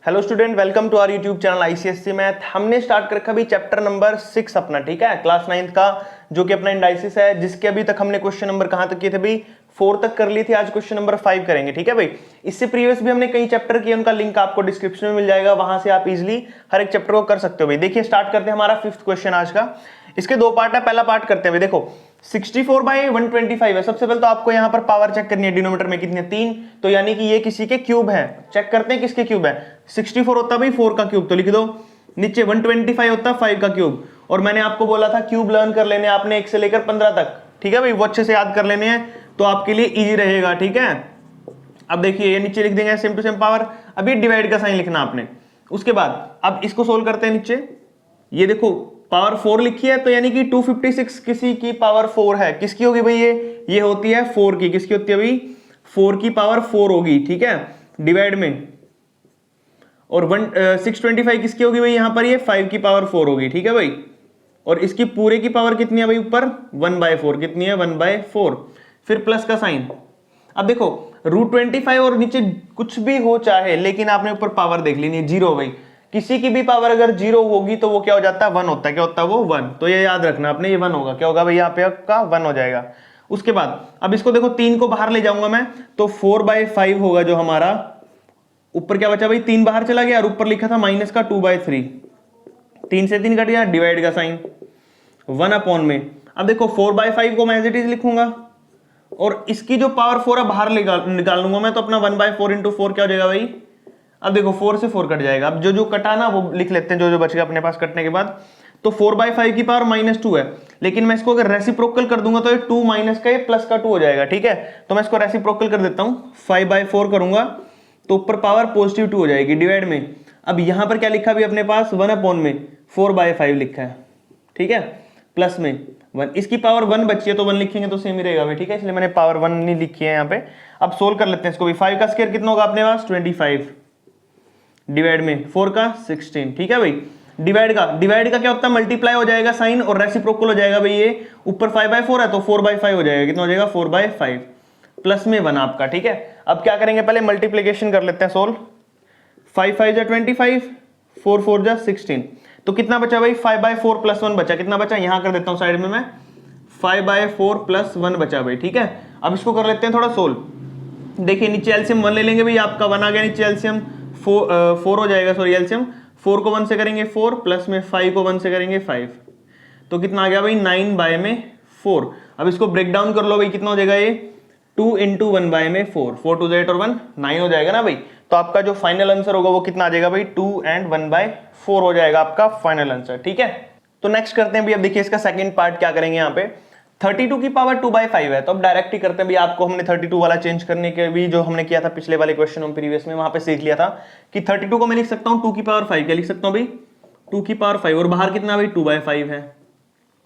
Hello student, welcome to our YouTube channel ICSC math. हमने start कर रखा अभी चैप्टर नंबर 6 अपना, ठीक है, क्लास 9th का, जो कि अपना इंडाइसिस है, जिसके अभी तक हमने क्वेश्चन नंबर कहां तक किए थे भाई, 4 तक कर ली थी। आज क्वेश्चन नंबर 5 करेंगे, ठीक है भाई। इससे प्रीवियस भी हमने कई चैप्टर किए, उनका लिंक आपको डिस्क्रिप्शन में मिल जाएगा, वहां से आप इजिली हर एक चैप्टर को कर सकते हो भाई। देखिए स्टार्ट करते हैं हमारा 5th क्वेश्चन आज का। इसके दो पार्ट है, पहला पार्ट करते हैं भाई। देखो 64/125 है। सबसे पहले तो आपको यहाँ पर पावर चेक करनी है, डिनोमिनेटर में कितनी है 3, तो यानी कि ये किसी के क्यूब है। चेक करते हैं किसके क्यूब है। 64 होता है भाई 4 का क्यूब, तो लिख दो। नीचे 125 होता है 5 का क्यूब। और मैंने आपको बोला था क्यूब लर्न कर लेने आपने 1 से लेकर 15 तक, ठीक है भाई, वो अच्छे से याद कर लेने हैं तो आपके लिए इजी रहेगा, ठीक है। अब देखिए ये नीचे लिख देंगे सेम टू सेम पावर। अभी डिवाइड का साइन लिखना आपने। उसके बाद अब इसको सोल्व करते हैं। नीचे ये देखो पावर 4 लिखी है, तो यानी कि 256 किसी की पावर 4 है। किसकी होगी भाई ये होती है 4 की। किसकी होती है भाई, 4 की पावर 4 होगी, ठीक है, डिवाइड में। और 625 किसकी होगी भाई, यहां पर ये 5 की पावर 4 होगी, ठीक है भाई। और इसकी पूरे की पावर कितनी है भाई, ऊपर 1/4, कितनी है 1/4। फिर प्लस का साइन। अब देखो √25 और नीचे कुछ भी हो चाहे, लेकिन आपने ऊपर पावर देख ली नहीं, 0 भाई। किसी की भी पावर अगर 0 होगी तो वो क्या हो जाता है, 1 होता है। क्या होता है वो 1, तो ये याद रखना आपने, ये 1 होगा। क्या होगा भाई, यहाँ पे आपका 1 हो जाएगा। उसके बाद अब इसको देखो 3 को बाहर ले जाऊंगा मैं, तो 4/5 होगा जो हमारा। ऊपर क्या बचा भाई, 3 बाहर चला गया और ऊपर लिखा था माइनस का 2/3। 3 से 3 कट गया, डिवाइड का साइन 1 में। अब देखो 4/5 को मैं एज इट इज लिखूंगा, और इसकी जो पावर 4 है बाहर निकाल लूंगा मैं, तो अपना 1/4 × 4 क्या हो जाएगा भाई। अब देखो 4 से 4 कट जाएगा। अब जो कटा ना वो लिख लेते हैं, जो बच गया अपने पास कटने के बाद। तो 4/5 की पावर -2 है, लेकिन मैं इसको अगर रेसिप्रोकल कर दूंगा तो ये 2 माइनस का ये प्लस का 2 हो जाएगा, ठीक है। तो मैं इसको रेसिप्रोकल कर देता हूं, 5/4 करूंगा तो ऊपर पावर +2 हो जाएगी, डिवाइड में। अब यहां पर क्या लिखा भी अपने पास 1 में 4/5 लिखा है, ठीक है, प्लस में 1। इसकी पावर 1 बची है तो 1 लिखेंगे तो सेम ही रहेगा भाई, ठीक है, इसलिए मैंने पावर 1 नहीं लिखी है यहाँ पे। अब सोल्व कर लेते हैं इसको भी। 5 का स्क्वायर कितना होगा अपने पास 25, डिवाइड में 4 का 16, ठीक है भाई। डिवाइड का क्या होता है, मल्टीप्लाई हो जाएगा साइन और रेसिप्रोकल हो जाएगा भाई। ये ऊपर 5/4 है तो 4/5 हो जाएगा। कितना हो जाएगा 4/5 प्लस में 1 आपका, ठीक है। अब क्या करेंगे, पहले मल्टीप्लीकेशन कर लेते हैं सोल्व। 5×5 = 25, 4×4 = 16। तो कितना बचा भाई, 5/4 + 1 बचा। कितना बचा, यहां कर देता हूं साइड में मैं, 5/4 + 1 बचा भाई, ठीक है। अब इसको कर लेते हैं थोड़ा सोल्व। देखिए नीचे एलसीएम 1 ले लेंगे भाई, आपका 1 आ गया नीचे। एलसीएम 4 हो जाएगा, सॉरी एलसीएम 4 को 1 से करेंगे 4, प्लस में 5 को 1 से करेंगे 5, तो कितना आ गया भाई 9/4। अब इसको ब्रेक डाउन कर लो भाई, कितना हो जाएगा ये 2 × 1/4, 4 2 8 और 1 9 हो जाएगा ना भाई। तो आपका जो फाइनल आंसर होगा वो कितना आ जाएगा भाई, 2 और 1/4 हो जाएगा आपका फाइनल आंसर, ठीक है। तो नेक्स्ट करते हैं भाई। अब देखिए इसका सेकंड पार्ट क्या करेंगे, यहाँ पे 32 की पावर 2/5 है, तो अब डायरेक्ट ही करते हैं भाई। आपको हमने 32 वाला चेंज करने के भी जो हमने किया था पिछले वाले क्वेश्चन में, प्रीवियस में, वहां पे सीख लिया था कि 32 को मैं लिख सकता हूं 2 की पावर 5। क्या लिख सकता हूं भाई, 2 की पावर 5, और बाहर कितना भाई 2/5 है।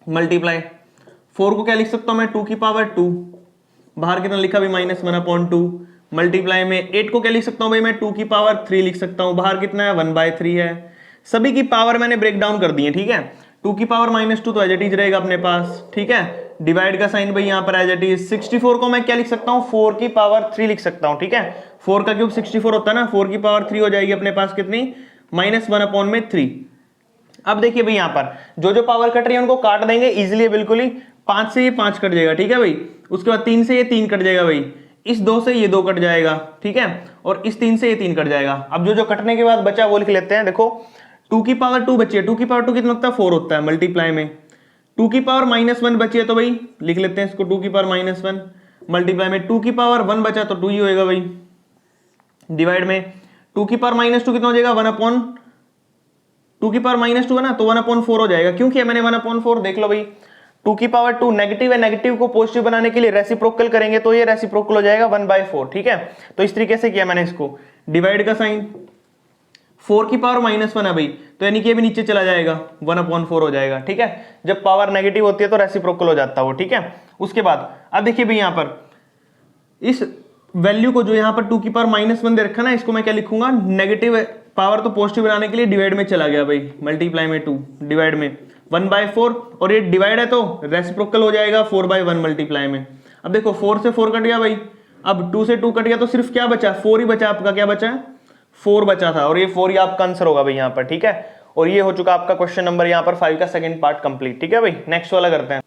मल्टीप्लाई 4 को क्या लिख सकता हूं मैं, 2 की पावर 2, बाहर कितना लिखा भाई -1/2। मल्टीप्लाई में 8 को क्या लिख सकता हूं भाई, मैं 2 की पावर 3 लिख सकता हूं, बाहर कितना है 1/3 है। सभी की पावर मैंने ब्रेक डाउन कर दी है, ठीक है। 2 की पावर -2 तो एज इट इज रहेगा अपने पास, ठीक है। डिवाइड का साइन भाई यहाँ पर एज इट इज। 64 को मैं क्या लिख सकता हूँ, 4 की पावर 3 लिख सकता हूँ, ठीक है। 4 का क्यूब 64 होता है ना, 4 की पावर 3 हो जाएगी अपने पास कितनी, -1/3। अब देखिए भाई यहाँ पर जो पावर कट रही है उनको काट देंगे इजिली, बिल्कुल ही। 5 से ये 5 कट जाएगा, ठीक है भाई। उसके बाद 3 से ये 3 कट जाएगा भाई। इस 2 से ये 2 कट जाएगा, ठीक है। और इस 3 से ये 3 कट जाएगा। अब जो कटने के बाद बचा वो लिख लेते हैं। देखो 2 की पावर 2 बची है, 2 की पावर 2 कितना होता है 4 होता है। मल्टीप्लाई में 2 की पावर -1 बची है, तो भाई लिख लेते हैं इसको 2 की पावर -1। मल्टीप्लाई में 2 की पावर 1 बचा तो 2 ही होएगा भाई। डिवाइड में 2 की पावर -2 कितना हो जाएगा 2 की पावर -2 है ना, तो 1/4 हो जाएगा। क्यों किया मैंने 1/4, देख लो भाई। 2 की पावर 2 नेगेटिव है, नेगेटिव को पॉजिटिव बनाने के लिए रेसिप्रोकल करेंगे तो ये रेसिप्रोकल हो जाएगा 1/4, ठीक है। तो इस तरीके से किया मैंने इसको। डिवाइड का साइन 4 की पावर -1 है भाई, तो यानी कि ये भी नीचे चला जाएगा, 1/4 हो जाएगा, ठीक है। जब पावर नेगेटिव होती है तो रेसिप्रोकल हो जाता है वो, ठीक है। उसके बाद अब देखिए भाई यहाँ पर इस वैल्यू को जो यहाँ पर 2 की पावर -1 दे रखा ना, इसको मैं क्या लिखूंगा, नेगेटिव पावर तो पॉजिटिव बनाने के लिए डिवाइड में चला गया भाई। मल्टीप्लाई में 2, डिवाइड में 1/4, और ये डिवाइड है तो रेसिप्रोकल हो जाएगा 4/1 मल्टीप्लाई में। अब देखो 4 से 4 कट गया भाई, अब 2 से 2 कट गया तो सिर्फ क्या बचा, 4 ही बचा आपका। क्या बचा है 4 बचा था और ये 4 ही आपका आंसर होगा भाई यहाँ पर, ठीक है। और ये हो चुका आपका क्वेश्चन नंबर यहाँ पर 5 का सेकंड पार्ट कंप्लीट, ठीक है भाई। नेक्स्ट वाला करते हैं,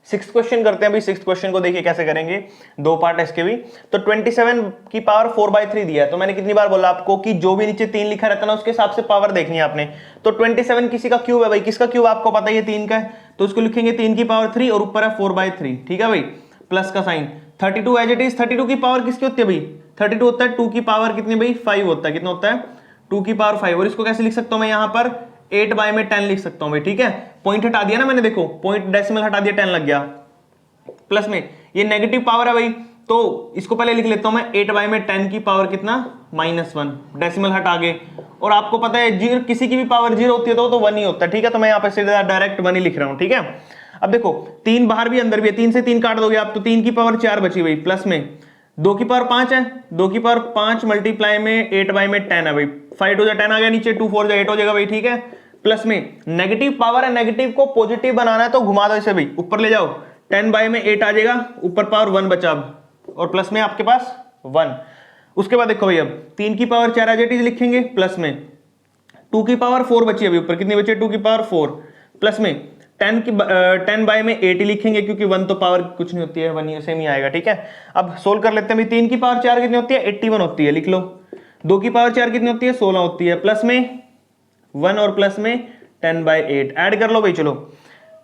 6th क्वेश्चन करते हैं भाई। 6th क्वेश्चन को देखिए कैसे करेंगे, 2 पार्ट है इसके भी। तो 27 की पावर 4/3 दिया है, तो मैंने कितनी बार बोला आपको कि जो भी नीचे 3 लिखा रहता है ना उसके हिसाब से पावर देखनी है आपने। तो 27 किसी का क्यूब है भाई, किसका क्यूब आपको पता है 3 का है, तो उसको लिखेंगे 3 की पावर 3 और ऊपर है 4/3, ठीक है भाई, प्लस का साइन। 32 एज इट इज, 32 की पावर किसकी होती है भाई, 32 होता है 2 की पावर कितनी भाई 5 होता है, कितना होता है 2 की पावर 5। और इसको कैसे लिख सकता हूं मैं यहाँ पर 8/10 लिख सकता हूं भाई, ठीक है। पॉइंट हटा दिया ना मैंने, देखो पॉइंट डेसिमल हटा दिया 10 लग गया। प्लस में ये नेगेटिव पावर है भाई, तो इसको पहले लिख लेता हूं मैं 8/10 की पावर कितना -1, डेसिमल हटा के। और आपको पता है जीरो, किसी की भी पावर 0 होती है तो 1 ही होता है, ठीक है। तो मैं यहाँ पे सीधा डायरेक्ट 1 ही लिख रहा हूं, ठीक है। अब देखो 3 बाहर भी अंदर भी है, 3 से 3 काट दोगे आप तो 3 की पावर 4 बची भाई, प्लस में 2 की पावर 5 है, 2 की पावर 5 मल्टीप्लाई में 8/10 है भाई, 5 2 10 आ गया नीचे, 2 4 8 हो जाएगा भाई, ठीक है। प्लस में नेगेटिव पावर है, नेगेटिव को पॉजिटिव बनाना है तो घुमा दो इसे भाई, ऊपर ले जाओ, 10/8 आ जाएगा, ऊपर पावर 1 बचा अब, और प्लस में आपके पास 1। उसके बाद देखो भाई अब 3 की पावर 4 एज इट इज लिखेंगे, प्लस में 2 की पावर 4 बची अभी ऊपर, कितनी बची 2 की पावर 4, प्लस में 10/8 ही लिखेंगे क्योंकि 1 तो पावर कुछ नहीं होती है, 1 सेम ही आएगा, ठीक है। अब सोल्व कर लेते हैं भाई, 3 की पावर 4 कितनी होती है 81 होती है, लिख लो। 2 की पावर 4 कितनी होती है 16 होती है, प्लस में 1 और प्लस में 10/8 ऐड कर लो भाई, चलो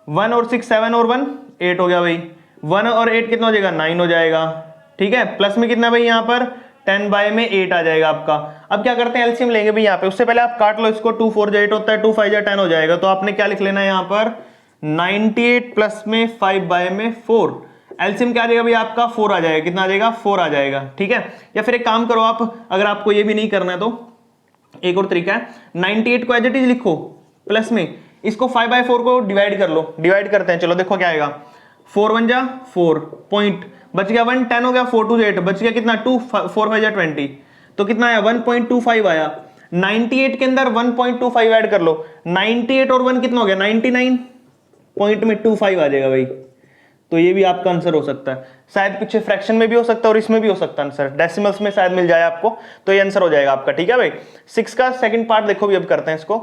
1 और 6 7 और 1 8 हो गया भाई, 1 और 8 कितना हो जाएगा 9 हो जाएगा, ठीक है। प्लस में कितना भाई यहाँ पर 10/8 आ जाएगा आपका। अब क्या करते हैं एलसीएम लेंगे भाई यहाँ पे, उससे पहले आप काट लो इसको, 2 4 8 होता है, 2 5 10 हो जाएगा। तो आपने क्या लिख लेना है यहाँ पर 98 प्लस में 5/4, एलसीएम क्या आ जाएगा भाई आपका 4 आ जाएगा, कितना आ जाएगा 4 आ जाएगा, ठीक है। या फिर एक काम करो आप, अगर आपको ये भी नहीं करना है तो एक और तरीका है, 98 को एज इट इज लिखो, प्लस में इसको 5/4 को डिवाइड कर लो, डिवाइड करते हैं, चलो देखो क्या आएगा, 4 1 जा 4 पॉइंट बच गया 1, 10 हो गया, 4 2 8 बच गया कितना 2, 4 5 जा 20, तो कितना आया 1.25 आया। 98 के अंदर 1.25 ऐड कर लो, 98 और 1 कितना हो गया 99 पॉइंट में 25 आ जाएगा भाई। तो ये भी आपका आंसर हो सकता है, शायद पीछे फ्रैक्शन में भी हो सकता है और इसमें भी हो सकता है आंसर, डेसिमल्स में शायद मिल जाए आपको, तो ये आंसर हो जाएगा आपका, ठीक है भाई। 6 का सेकंड पार्ट देखो भी, अब करते हैं इसको।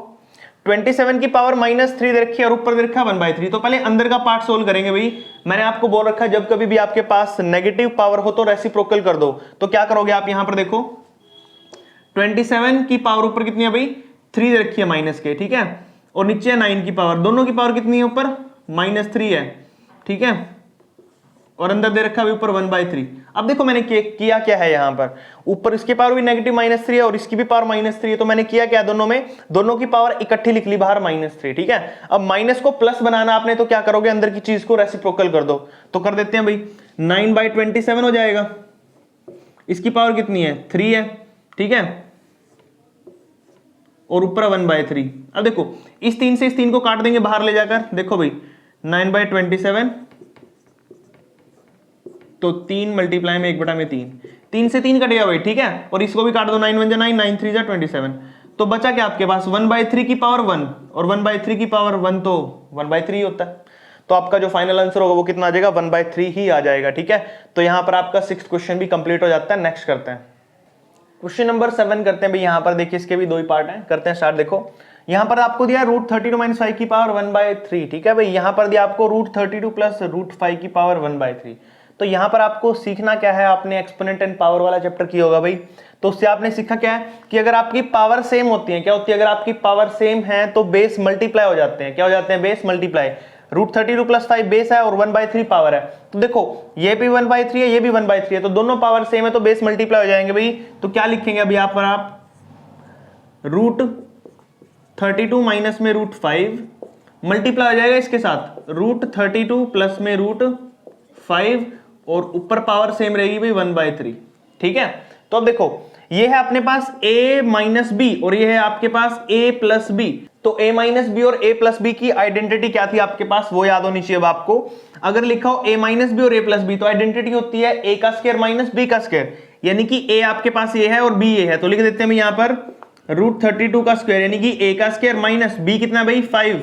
27 की पावर -3 दे रखी है और ऊपर दे रखा है 1/3, तो पहले अंदर का पार्ट सोल्व करेंगे भाई। मैंने आपको बोल रखा है जब कभी भी आपके पास नेगेटिव पावर हो तो रेसिप्रोकल कर दो, तो क्या करोगे आप यहां पर देखो 27 की पावर ऊपर कितनी है भाई 3 दे रखी है माइनस के, ठीक है, और नीचे है 9 की पावर, दोनों की पावर कितनी है ऊपर -3 है, ठीक है, और अंदर दे रखा है ऊपर 1/3। अब देखो मैंने किया क्या है यहाँ पर, ऊपर इसकी पावर भी नेगेटिव -3 है और इसकी भी पावर -3 है, तो मैंने किया क्या दोनों में, दोनों की पावर इकट्ठी लिख ली बाहर -3, ठीक है। अब माइनस को प्लस बनाना आपने, तो क्या करोगे अंदर की चीज को रेसिप्रोकल कर दो, तो कर देते हैं भाई 9/27 हो जाएगा, इसकी पावर कितनी है 3 है, ठीक है, और ऊपर 1/3। अब देखो इस 3 से इस 3 को काट देंगे बाहर ले जाकर, देखो भाई 9/27 तो 3 मल्टीप्लाई में 1/3, 3 से 3 कटेगा भाई, ठीक है, और इसको भी काट दो, 9 1 जा 9, 9 3 जा 27, तो बचा क्या आपके पास 1/3 की पावर 1 और 1/3 की पावर 1, तो 1/3 होता है, तो आपका जो फाइनल आंसर होगा वो कितना आ जाएगा 1/3 ही आ जाएगा, ठीक है। तो यहां पर आपका 6th क्वेश्चन भी कंप्लीट हो जाता है। नेक्स्ट करते हैं क्वेश्चन नंबर 7 करते हैं भाई, यहां पर देखिए इसके भी 2 ही पार्ट हैं, करते हैं स्टार्ट। देखो यहां पर आपको दिया √32 - 5 की पावर 1/3, ठीक है भाई, यहां पर दिया आपको √32 प्लस √5 की पावर 1/3। तो यहां पर आपको सीखना क्या है, आपने एक्सपोनेंट एंड पावर वाला चैप्टर किया होगा भाई, तो उससे आपने सीखा क्या है कि अगर आपकी पावर सेम होती है, क्या होती है, अगर आपकी पावर सेम है तो बेस मल्टीप्लाई हो जाते हैं, क्या हो जाते हैं बेस मल्टीप्लाई। √32 + 5 बेस है और 1/3 पावर है, तो देखो ये भी 1/3 है, ये भी 1/3 है, तो दोनों पावर सेम है तो बेस मल्टीप्लाई हो जाएंगे भाई। तो क्या लिखेंगे अभी यहाँ पर आप √32 माइनस में √5 मल्टीप्लाई हो जाएगा इसके साथ √32 प्लस में √5 और ऊपर पावर सेम रहेगी भाई 1/3, ठीक है। तो अब देखो ये है अपने पास a - b और ये है आपके पास a + b, तो a - b और a + b की आइडेंटिटी क्या थी आपके पास वो याद होनी चाहिए अब आपको। अगर लिखा हो a - b और a + b तो आइडेंटिटी होती है a का स्क्वायर - b का स्क्वायर, यानी कि a आपके पास ये है और b ये है, तो लिख देते हैं यहाँ पर √32 का स्क्वायर, यानी कि a का स्क्वायर माइनस b कितना भाई 5,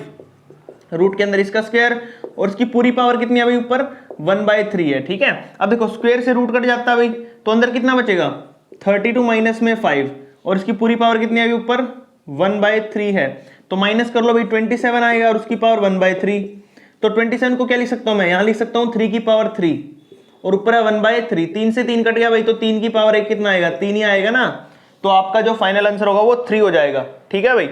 रूट के अंदर इसका स्क्वायर और इसकी पूरी पावर कितनी है भाई ऊपर 1/3 है, ठीक है। अब देखो स्क्वायर से रूट कट जाता है भाई, तो अंदर कितना बचेगा 32 माइनस में 5 और इसकी पूरी पावर कितनी आई ऊपर 1/3 है, तो माइनस कर लो भाई 27 आएगा और उसकी पावर 1/3। तो 27 को क्या लिख सकता हूं मैं, यहां लिख सकता हूं 3 की पावर 3 और ऊपर है 1/3। 3 से 3 कट गया भाई, तो 3 की पावर 1 कितना आएगा, 3 ही आएगा ना। तो आपका जो फाइनल आंसर होगा वो 3 हो जाएगा। ठीक है भाई,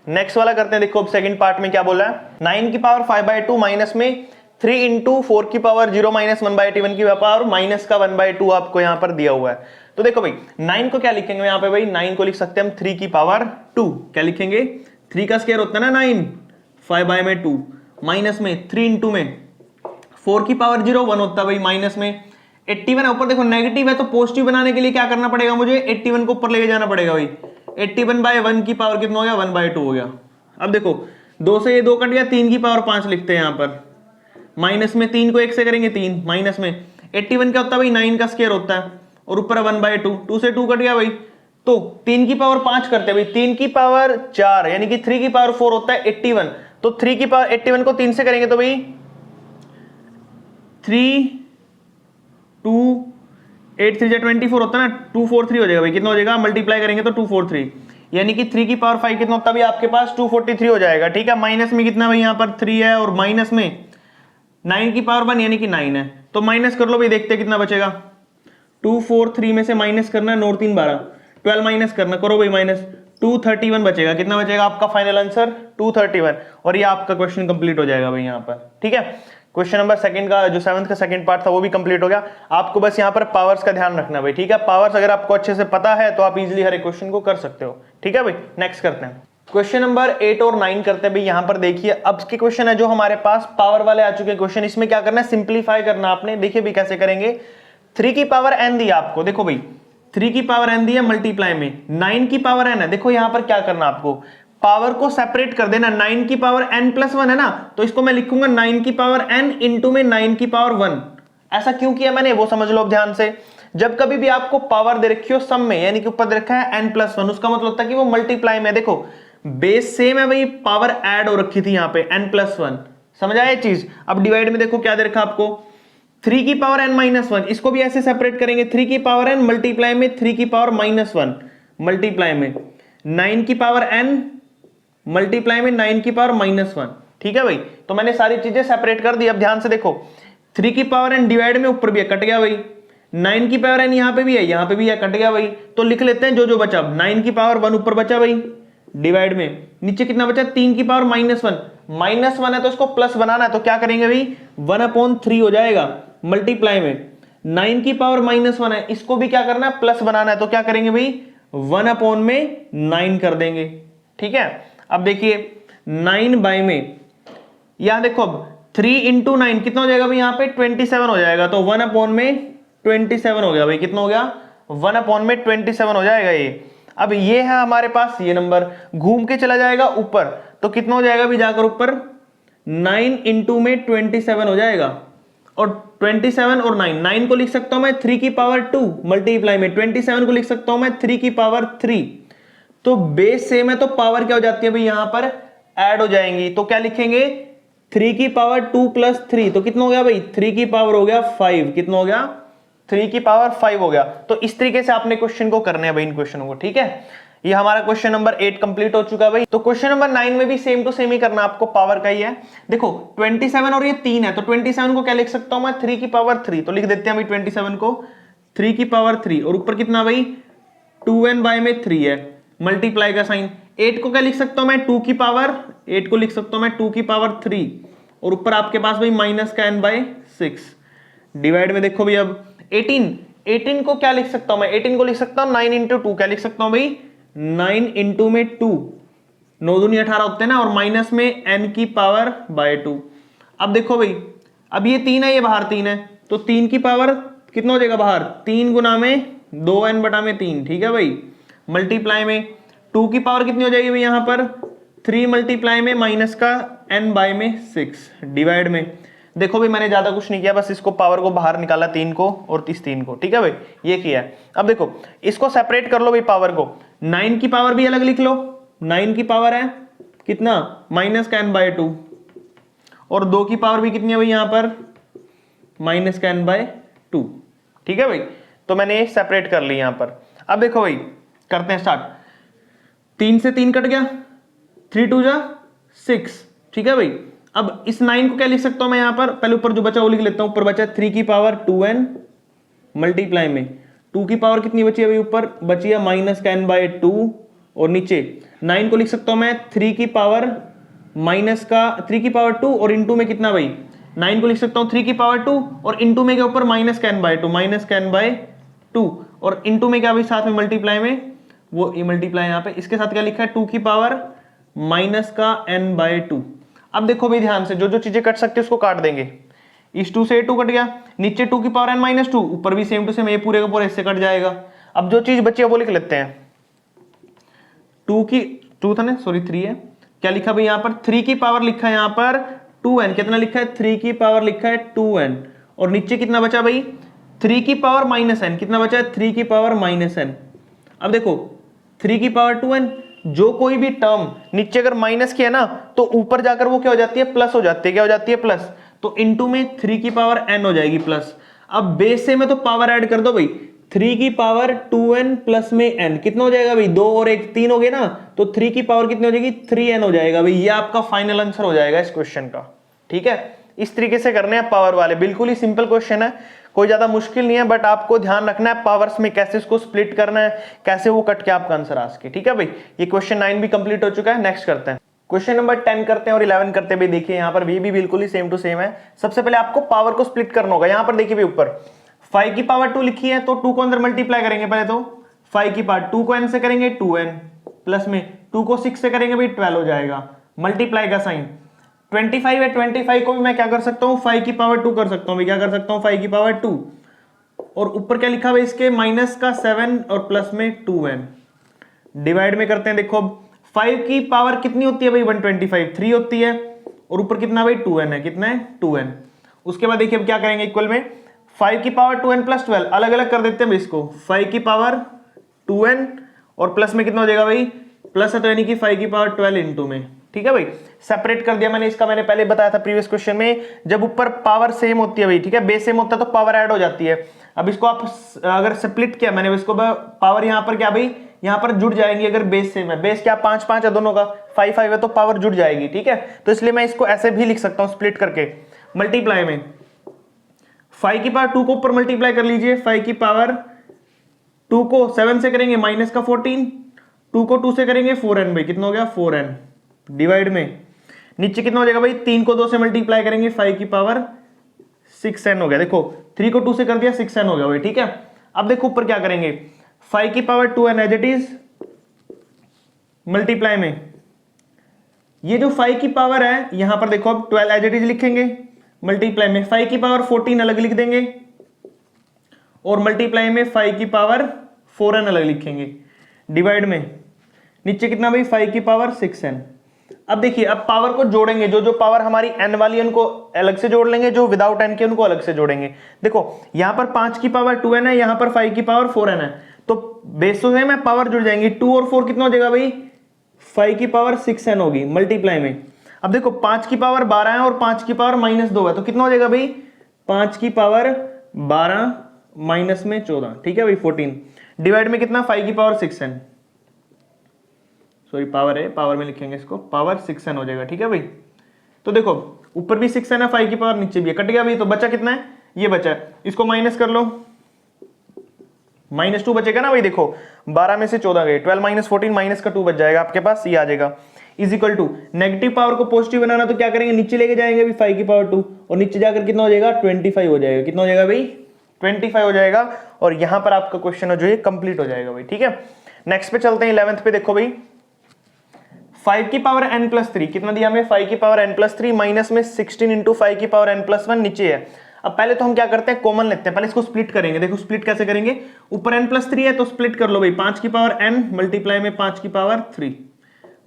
नेक्स्ट वाला करते हैं। देखो अब सेकंड पार्ट में क्या बोला है, 9 की पावर 5/2 माइनस में 3 इंटू 4 की पावर 0 माइनस 1/1 की पावर माइनस का 1/2 आपको यहां पर दिया हुआ है। तो देखो भाई 9 को क्या लिखेंगे यहाँ पे भाई, 9 को लिख सकते हैं हम 3 की पावर 2। क्या लिखेंगे, 3 का स्क्वायर होता है ना 9, 5/2 माइनस में 3 इंटू में 4 की पावर 0 1 होता है भाई, माइनस में 81 है। ऊपर देखो नेगेटिव है तो पॉजिटिव बनाने के लिए क्या करना पड़ेगा, मुझे 81 को ऊपर लेके जाना पड़ेगा भाई। 81/1 की पावर कितना हो गया, 1/2 हो गया। अब देखो 2 से ये 2 कट गया, 3 की पावर 5 लिखते हैं यहाँ पर, माइनस में 3 को 1 से करेंगे 3, माइनस में 81 क्या होता है भाई, 9 का स्क्वायर होता है और ऊपर 1/2, 2 से 2 कट गया भाई, तो 3 की पावर 5 करते हैं भाई, 3 की पावर 4 यानी कि 3 की पावर 4 होता है 81। तो 3 की पावर 81 को 3 से करेंगे तो भाई 3 2 8 3 24 होता है ना, 243 हो जाएगा भाई। कितना हो जाएगा, मल्टीप्लाई करेंगे तो 243, यानी कि 3 की पावर 5 कितना होता है भाई आपके पास, 243 हो जाएगा। ठीक है, माइनस में कितना भाई यहाँ पर 3 है और माइनस में 9 की पावर 1 यानी कि 9 है, तो माइनस कर लो भाई, देखते हैं कितना बचेगा। 243 में से माइनस करना है, 9 3 12, 12 माइनस करना, करो भाई माइनस, 231 बचेगा। कितना बचेगा आपका फाइनल आंसर, 231। और ये आपका क्वेश्चन कंप्लीट हो जाएगा भाई यहाँ पर। ठीक है, क्वेश्चन नंबर सेकंड का जो 7th का सेकंड पार्ट था वो भी कंप्लीट हो गया। आपको बस यहाँ पर पावर्स का ध्यान रखना भाई। ठीक है, पावर्स अगर आपको अच्छे से पता है तो आप इजीली हर एक क्वेश्चन को कर सकते हो। ठीक है भाई, नेक्स्ट करते हैं क्वेश्चन नंबर 8 और 9 करते हैं भाई। यहाँ पर देखिए अब के क्वेश्चन है जो हमारे पास पावर वाले आ चुके हैं क्वेश्चन, इसमें क्या करना है, सिंप्लीफाई करना आपने। देखिए भाई कैसे करेंगे, 3 की पावर n दी आपको, देखो भाई 3 की पावर n दी है मल्टीप्लाई में 9 की पावर n है। देखो यहां पर क्या करना आपको, पावर को सेपरेट कर देना। 9 की पावर n प्लस 1 है ना, तो इसको मैं लिखूंगा 9 की पावर n इंटू में 9 की पावर 1। ऐसा क्यों किया मैंने वो समझ लो अब ध्यान से। जब कभी भी आपको पावर दे रखी हो सम में, यानी कि ऊपर दे रखा है n प्लस 1, उसका मतलब होता है कि वो मल्टीप्लाई में। देखो बेस सेम है भाई, पावर ऐड हो रखी थी यहाँ पे n प्लस 1, समझ आया ये चीज। अब डिवाइड में देखो क्या दे रखा आपको, 3 की पावर n माइनस 1, इसको भी ऐसे सेपरेट करेंगे, 3 की पावर n मल्टीप्लाई में 3 की पावर माइनस 1 मल्टीप्लाई में 9 की पावर n मल्टीप्लाई में 9 की पावर माइनस 1। ठीक है भाई, तो मैंने सारी चीजें सेपरेट कर दी। अब ध्यान से देखो 3 की पावर n डिवाइड में ऊपर भी है, कट गया भाई, 9 की पावर n यहाँ पे भी है, यहाँ पे भी है, कट गया भाई। तो लिख लेते हैं जो जो बचा, 9 की पावर 1 ऊपर बचा भाई डिवाइड में, नीचे कितना बचा, 3 की पावर माइनस 1, माइनस 1 है तो इसको प्लस बनाना है, तो क्या करेंगे भाई 1/3 हो जाएगा मल्टीप्लाई में 9 की पावर माइनस 1 है, इसको भी क्या करना है, प्लस बनाना है, तो क्या करेंगे भाई 1/9 कर देंगे। ठीक है, अब देखिए 9 बाय में, यहां देखो अब 3 इंटू 9 कितना हो जाएगा भाई, यहाँ पे 27 हो जाएगा, तो 1/27 हो गया भाई। कितना हो गया, 1/27 हो जाएगा ये। अब ये है हमारे पास ये नंबर, घूम के चला जाएगा ऊपर, तो कितना हो जाएगा भी जाकर ऊपर 9 इंटू में 27 हो जाएगा, और 27 और 9, 9 को लिख सकता हूं मैं 3 की पावर 2 मल्टीप्लाई में 27 को लिख सकता हूं मैं 3 की पावर 3। तो बेस सेम है तो पावर क्या हो जाती है भाई, यहां पर ऐड हो जाएंगी। तो क्या लिखेंगे 3 की पावर 2 प्लस 3, तो कितना हो गया भाई 3 की पावर हो गया 5। कितना हो गया, 3 की पावर 5 हो गया। तो इस तरीके से आपने क्वेश्चन को करने हैं भाई इन क्वेश्चनों को। ठीक है, ये हमारा क्वेश्चन नंबर 8 कंप्लीट हो चुका है भाई। तो क्वेश्चन नंबर 9 में भी सेम टू सेम ही करना, आपको पावर का ही है। देखो 27 और ये 3 है, तो 27 को क्या लिख सकता हूं मैं 3 की पावर 3, तो लिख देते हैं भाई 27 को 3 की पावर 3, और ऊपर कितना भाई 2n बाय में 3 है, मल्टीप्लाई का साइन। 8 को क्या लिख सकता हूं मैं 2 की पावर, 8 को लिख सकता हूं मैं 2 की पावर 3, और ऊपर आपके पास भाई माइनस का n बाय 6 डिवाइड में। देखो भाई अब 18 को क्या लिख सकता हूं मैं, 18 को लिख सकता हूं 9 इंटू 2, क्या लिख सकता हूं भाई 9 इंटू में 2, 9 दूनी 18 होते हैं ना, और माइनस में n की पावर बाय 2। अब देखो भाई अब ये 3 है, ये बाहर 3 है, तो 3 की पावर कितना हो जाएगा बाहर, 3 गुना में 2n बटा में 3। ठीक है भाई, मल्टीप्लाई में 2 की पावर कितनी हो जाएगी भाई यहाँ पर 3 मल्टीप्लाई में माइनस का n बाय में 6 डिवाइड में। देखो भाई मैंने ज्यादा कुछ नहीं किया, बस इसको पावर को बाहर निकाला 3 को और इस 3 को। ठीक है भाई, ये किया है। अब देखो इसको सेपरेट कर लो भाई, पावर को 9 की पावर भी अलग लिख लो, 9 की पावर है कितना माइनस का n बाय 2, और 2 की पावर भी कितनी है भाई यहाँ पर माइनस का n बाय 2। ठीक है भाई, तो मैंने सेपरेट कर ली यहाँ पर। अब देखो भाई करते हैं स्टार्ट। 3 से 3 कट गया, 3 2 जा 6, ठीक है भाई। अब इस 9 को क्या लिख सकता हूं मैं यहां पर, पहले ऊपर जो बचा वो लिख लेता हूं। ऊपर बचा 3 की पावर 2n मल्टीप्लाई में 2 की पावर कितनी बची है भाई, ऊपर बची है माइनस का n बाय 2, और नीचे 9 को लिख सकता हूं मैं 3 की पावर माइनस का 3 की पावर 2 और इंटू में कितना भाई, 9 को लिख सकता हूं 3 की पावर 2 और इंटू में क्या ऊपर माइनस का n बाय 2, माइनस का n बाय 2 और इंटू में क्या भाई साथ में मल्टीप्लाई में वो ये मल्टीप्लाई यहाँ पे इसके साथ क्या लिखा है 2 की पावर माइनस का n बाय 2। अब देखो भाई ध्यान से, जो जो चीजें कट सकते हैं उसको काट देंगे। इस 2 से 2 कट गया, नीचे 2 की पावर n माइनस 2, ऊपर भी सेम टू सेम ये पूरे का पूरा इससे कट जाएगा। अब जो चीज बची है वो लिख लेते हैं, 2 था ना, सॉरी 3 है, क्या लिखा भाई यहाँ पर 3 की पावर लिखा है यहाँ पर 2n, कितना लिखा है 3 की पावर लिखा है 2n, और नीचे कितना बचा भाई 3 की पावर माइनस n, कितना बचा है 3 की पावर माइनस n। अब देखो 3 की पावर 2n, जो कोई भी टर्म नीचे अगर माइनस की है ना तो ऊपर जाकर वो क्या हो जाती है प्लस हो जाती है, क्या हो जाती है प्लस, तो इनटू में 3 की पावर n हो जाएगी प्लस। अब बेस से में तो पावर ऐड कर दो भाई, 3 की पावर 2n प्लस में n कितना हो जाएगा भाई 2 और 1 3 हो गए ना, तो 3 की पावर कितनी हो जाएगी 3n हो जाएगा भाई। ये आपका फाइनल आंसर हो जाएगा इस क्वेश्चन का, ठीक है। इस तरीके से करने हैं पावर वाले, बिल्कुल ही सिंपल क्वेश्चन है, कोई ज्यादा मुश्किल नहीं है, बट आपको ध्यान रखना है पावर्स में कैसे इसको स्प्लिट करना है, कैसे वो कट के आपका आंसर आ सके, ठीक है भाई। ये क्वेश्चन 9 भी कंप्लीट हो चुका है। नेक्स्ट करते हैं क्वेश्चन नंबर 10 करते हैं और 11 करते हैं भाई। देखिए यहाँ पर भी बिल्कुल ही सेम टू सेम है। सबसे पहले आपको पावर को स्प्लिट करना होगा। यहाँ पर देखिए भाई ऊपर 5 की पावर 2 लिखी है, तो 2 को अंदर मल्टीप्लाई करेंगे पहले, तो 5 की पावर 2 को n से करेंगे 2n प्लस में 2 को 6 से करेंगे भाई 12 हो जाएगा, मल्टीप्लाई का साइन 25 है, 25 को भी मैं क्या कर सकता हूँ 5 की पावर 2 कर सकता हूँ, क्या कर सकता हूँ 5 की पावर 2, और ऊपर क्या लिखा हुआ है इसके माइनस का 7 और प्लस में 2n, डिवाइड में करते हैं। देखो 5 की पावर कितनी होती है भाई 125 3 होती है, और ऊपर कितना भाई 2n है, कितना है 2n। उसके बाद देखिए अब क्या करेंगे इक्वल में 5 की पावर 2n प्लस 12, अलग अलग कर देते हैं भाई इसको, 5 की पावर 2n और प्लस में कितना हो जाएगा भाई प्लस है तो यानी कि 5 की पावर 12 इंटू में, ठीक है भाई। सेपरेट कर दिया मैंने इसका, मैंने पहले बताया था प्रीवियस क्वेश्चन में, जब ऊपर पावर सेम होती है भाई, ठीक है, बेस सेम होता है तो पावर ऐड हो जाती है। अब इसको आप अगर स्प्लिट किया मैंने इसको, पावर यहाँ पर क्या भाई यहाँ पर जुड़ जाएंगी, अगर बेस सेम है, बेस क्या 5 5 है दोनों का, 5 5 है तो पावर जुड़ जाएगी, ठीक है। तो इसलिए मैं इसको ऐसे भी लिख सकता हूँ स्प्लिट करके, मल्टीप्लाई में 5 की पावर 2 को ऊपर मल्टीप्लाई कर लीजिए, 5 की पावर 2 को 7 से करेंगे माइनस का 14, 2 को 2 से करेंगे 4n भाई, कितना हो गया 4n, डिवाइड में नीचे कितना हो जाएगा भाई 3 को 2 से मल्टीप्लाई करेंगे 5 की पावर 6n हो गया। देखो 3 को 2 से कर दिया 6n हो गया भाई, ठीक है। अब देखो ऊपर क्या करेंगे 5 की power 2n as it is multiply में ये जो 5 की पावर है यहां पर देखो अब 12 एज इट इज लिखेंगे, मल्टीप्लाई में 5 की पावर 14 अलग लिख देंगे, और मल्टीप्लाई में 5 की पावर 4n अलग लिखेंगे, डिवाइड में नीचे कितना भाई 5 की पावर 6n। अब देखिए अब पावर को जोड़ेंगे, जो जो पावर हमारी n वाली उनको अलग से जोड़ लेंगे, जो विदाउट n के उनको अलग से जोड़ेंगे। देखो यहां पर 5 की पावर 2n है, यहां पर 5 की पावर 4n है, तो बेस से में पावर जुड़ जाएंगी, 2 और 4 कितना हो जाएगा भाई 5 की पावर 6n होगी, मल्टीप्लाई में। अब देखो 5 की पावर 12 है और 5 की पावर माइनस 2 है, तो कितना हो जाएगा भाई 5 की पावर 12 माइनस में 14, ठीक है भाई 14, डिवाइड में कितना 5 की पावर 6n, सॉरी पावर है, पावर में लिखेंगे इसको, पावर 6n हो जाएगा, ठीक है भाई। तो देखो ऊपर भी 6n है, 5 की पावर नीचे भी है, कट गया भाई, तो बचा कितना है ये बचा है, इसको माइनस कर लो, -2 बचेगा ना भाई। देखो 12 में से 14 गए, 12 माइनस 14 माइनस का 2 बच जाएगा आपके पास, ये आ जाएगा is equal to, negative power को पॉजिटिव बनाना तो क्या करेंगे नीचे लेके जाएंगे भाई 5 की पावर 2, और नीचे जाकर कितना हो जाएगा 25 हो जाएगा, कितना हो जाएगा भाई 25 हो जाएगा, और यहां पर आपका क्वेश्चन जो है कंप्लीट हो जाएगा भाई, ठीक है। नेक्स्ट पे चलते हैं 11th पे। देखो भाई 5 की पावर n प्लस 3 कितना दिया हमें 5 की पावर n प्लस 3 माइनस में 16 इंटू 5 की पावर n प्लस 1 नीचे है। अब पहले तो हम क्या करते हैं कॉमन लेते हैं, पहले इसको स्प्लिट करेंगे। देखो स्प्लिट कैसे करेंगे, ऊपर n प्लस 3 है तो स्प्लिट कर लो भाई, 5 की पावर n मल्टीप्लाई में 5 की पावर 3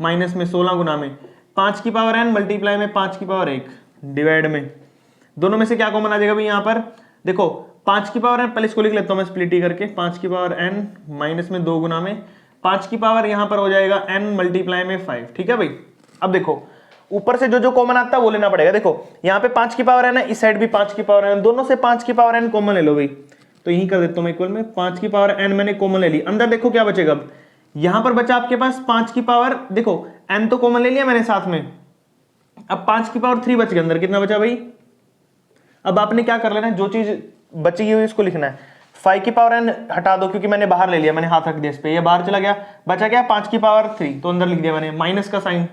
माइनस में 16 गुना में 5 की पावर n मल्टीप्लाई में 5 की पावर 1 डिवाइड में, दोनों में से क्या कॉमन आ जाएगा भाई यहाँ पर। देखो 5 की पावर n, पहले इसको लिख लेता हूँ मैं स्प्लिट ही करके, 5 की पावर n माइनस में 2 गुना में 5 की पावर यहाँ पर हो जाएगा n मल्टीप्लाई में 5, ठीक है भाई। अब देखो ऊपर से जो जो कॉमन आता है वो लेना पड़ेगा। देखो यहाँ पे 5 की पावर n है, इस साइड भी 5 की पावर n, दोनों से 5 की पावर n कॉमन ले लो भाई, तो यही कर देता हूँ मैं इक्वल में 5 की पावर n मैंने कॉमन ले ली। अंदर देखो क्या बचेगा, यहां पर बचा आपके पास 5 की पावर, देखो n तो कॉमन ले लिया मैंने साथ में, अब 5 की पावर 3 बच गया अंदर, कितना बचा भाई? अब आपने क्या कर लेना है, जो चीज बची हुई इसको लिखना है। 5 की पावर n हटा दो क्योंकि मैंने बाहर ले लिया, मैंने हाथ रख दिया इस पे, ये बाहर चला गया, बचा क्या 5 की पावर 3, तो अंदर लिख दिया मैंने माइनस का साइन।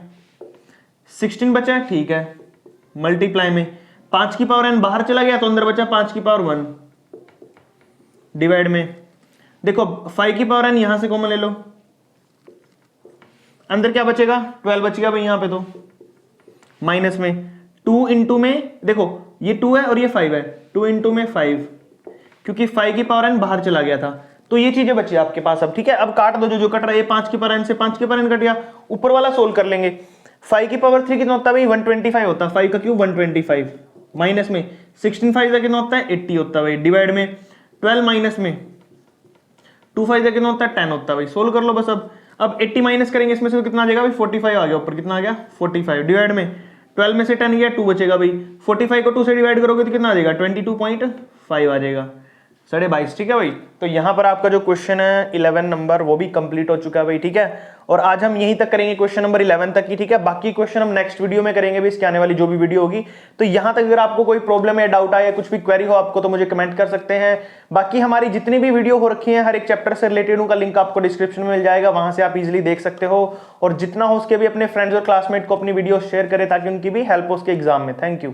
16 बचा है, ठीक है, मल्टीप्लाई में 5 की पावर n बाहर चला गया तो अंदर बचा 5 की पावर 1, डिवाइड में देखो 5 की पावर n यहां से कॉमन ले लो, अंदर क्या बचेगा 12 बचेगा भाई यहां पे, तो माइनस में 2 इंटू में देखो ये 2 है और ये 5 है, 2 इंटू में 5, क्योंकि 5 की पावर n बाहर चला गया था, तो ये चीजें बची आपके पास। अब ठीक है, अब काट दो, जो कट रहा है, ये 5 की पावर n से 5 की पावर n कट गया, ऊपर वाला सोल्व कर लेंगे। 5 की पावर 3 कितना होता है भाई 125 होता है, 5 का क्यूब 125, माइनस में 16 5 का कितना होता है 80 होता है भाई, डिवाइड में 12 माइनस में 2 5 का कितना होता है 10 होता है भाई, सोल्व कर लो बस। अब 80 माइनस करेंगे इसमें से तो कितना आ जाएगा भाई 45 आ गया ऊपर, कितना आ गया 45, डिवाइड में 12 में से 10 गया 2 बचेगा भाई, 45 को 2 से डिवाइड करोगे तो कितना आ जाएगा 22.5 आ जाएगा, 22.5। ठीक है भाई, तो यहां पर आपका जो क्वेश्चन है 11 नंबर वो भी कंप्लीट हो चुका है भाई। ठीक है, और आज हम यहीं तक करेंगे क्वेश्चन नंबर 11 तक ही। ठीक है, बाकी क्वेश्चन हम नेक्स्ट वीडियो में करेंगे भी, इसके आने वाली जो भी वीडियो होगी। तो यहां तक अगर आपको कोई प्रॉब्लम या डाउट आए या कुछ भी क्वेरी हो आपको, तो मुझे कमेंट कर सकते हैं। बाकी हमारी जितनी भी वीडियो हो रखी है हर एक चैप्टर से रिलेटेड, उनका लिंक आपको डिस्क्रिप्शन में मिल जाएगा, वहां से आप इजिली देख सकते हो। और जितना हो उसके भी अपने फ्रेंड्स और क्लासमेट को अपनी वीडियो शेयर करें ताकि उनकी भी हेल्प हो उसके एग्जाम में। Thank you.